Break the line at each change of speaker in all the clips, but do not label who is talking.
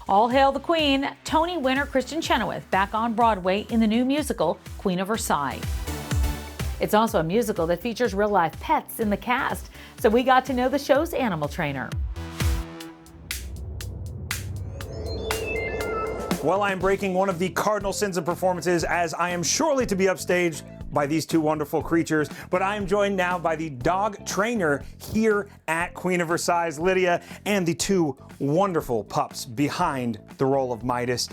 All hail the Queen, Tony winner Kristen Chenoweth back on Broadway in the new musical, Queen of Versailles. It's also a musical that features real-life pets in the cast, so we got to know the show's animal trainer.
Well, I am breaking one of the cardinal sins of performances, as I am surely to be upstaged by these two wonderful creatures, but I am joined now by the dog trainer here at Queen of Versailles, Lydia, and the two wonderful pups behind the role of Midas.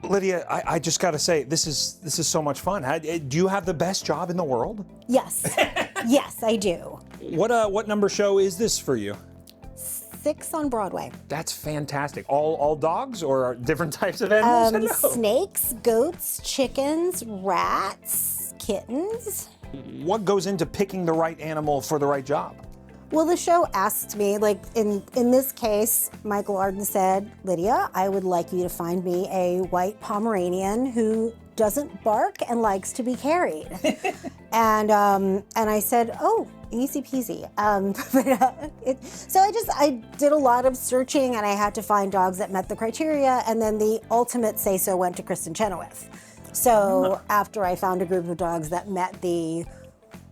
Lydia, I just gotta say, this is so much fun. Do you have the best job in the world?
Yes, yes, I do.
What number show is this for you?
6 on Broadway.
That's fantastic. All dogs or different types of animals?
Snakes, goats, chickens, rats, kittens.
What goes into picking the right animal for the right job?
Well, the show asked me, like in this case, Michael Arden said, Lydia, I would like you to find me a white Pomeranian who doesn't bark and likes to be carried. and I said, oh, easy peasy. So I did a lot of searching, and I had to find dogs that met the criteria, and then the ultimate say-so went to Kristen Chenoweth. So after I found a group of dogs that met the,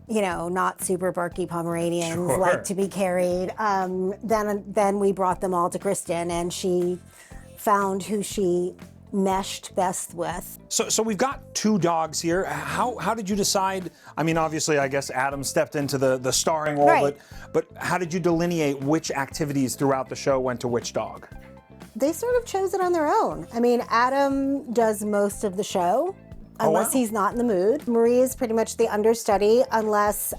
not super barky Pomeranians, like to be carried, then we brought them all to Kristen, and she found who she meshed best with.
So we've got 2 dogs here. How did you decide? I mean, obviously, I guess Adam stepped into the starring role,
right.
but how did you delineate which activities throughout the show went to which dog?
They sort of chose it on their own. I mean, Adam does most of the show, unless he's not in the mood. Marie is pretty much the understudy, unless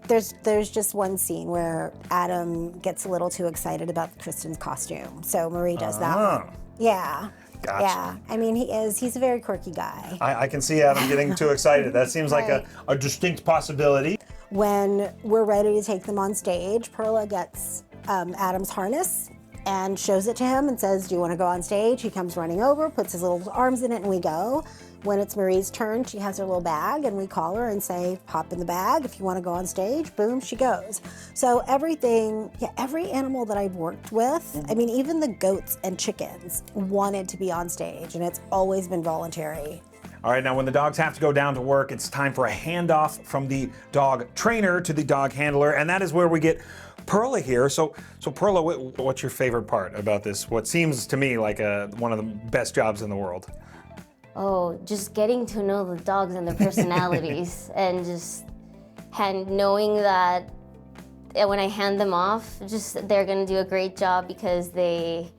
there's just one scene where Adam gets a little too excited about Kristen's costume. So Marie does that one. Yeah.
Gotcha.
Yeah. I mean, he's a very quirky guy.
I can see Adam getting too excited. That seems like a distinct possibility.
When we're ready to take them on stage, Perla gets Adam's harness and shows it to him and says, do you want to go on stage? He comes running over, puts his little arms in it, and we go. When it's Marie's turn, she has her little bag, and we call her and say, hop in the bag. If you want to go on stage, boom, she goes. So every animal that I've worked with, I mean, even the goats and chickens wanted to be on stage, and it's always been voluntary.
All right, now when the dogs have to go down to work, it's time for a handoff from the dog trainer to the dog handler, and that is where we get Perla here. So Perla, what's your favorite part about this? What seems to me like one of the best jobs in the world?
Oh, just getting to know the dogs and their personalities, and knowing that when I hand them off, they're gonna do a great job because they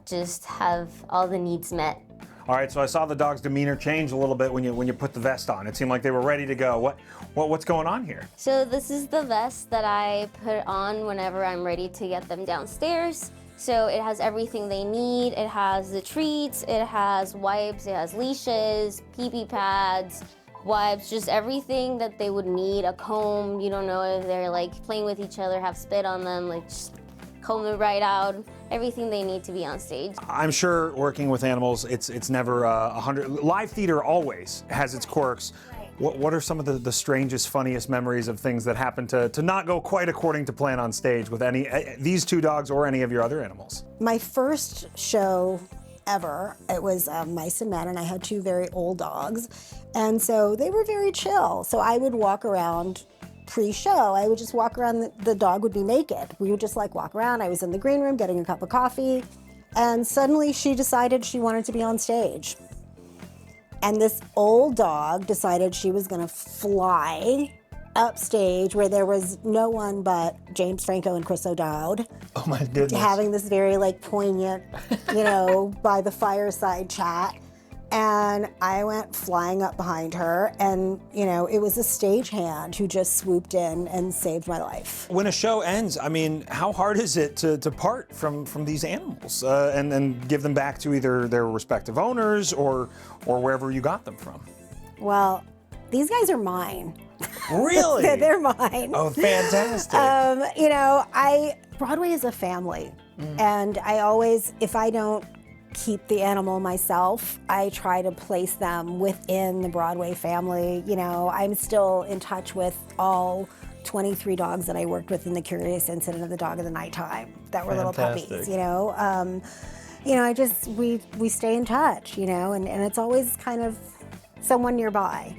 just have all the needs met.
All right, so I saw the dog's demeanor change a little bit when you put the vest on. It seemed like they were ready to go. What's going on here?
So this is the vest that I put on whenever I'm ready to get them downstairs. So it has everything they need. It has the treats, it has wipes, it has leashes, pee-pee pads, wipes, just everything that they would need, a comb. You don't know if they're like playing with each other, have spit on them, like just comb it right out. Everything they need to be on stage.
I'm sure working with animals, it's never 100. Live theater always has its quirks. What are some of the strangest, funniest memories of things that happen to not go quite according to plan on stage with these 2 dogs or any of your other animals?
My first show ever, it was Mice and Men, and I had 2 very old dogs, and so they were very chill. So I would walk around pre-show. I would just walk around, the dog would be naked. We would just walk around. I was in the green room getting a cup of coffee, and suddenly she decided she wanted to be on stage. And this old dog decided she was gonna fly upstage where there was no one but James Franco and Chris O'Dowd.
Oh my goodness.
Having this very poignant, by the fireside chat. And I went flying up behind her, and it was a stagehand who just swooped in and saved my life.
When a show ends, I mean, how hard is it to part from these animals and then give them back to either their respective owners or wherever you got them from?
Well, these guys are mine.
Really?
They're mine.
Oh, fantastic.
Broadway is a family, and I always, if I don't keep the animal myself, I try to place them within the Broadway family. I'm still in touch with all 23 dogs that I worked with in The Curious Incident of the Dog of the Nighttime that were little puppies, You know, we stay in touch, you know, and it's always kind of someone nearby.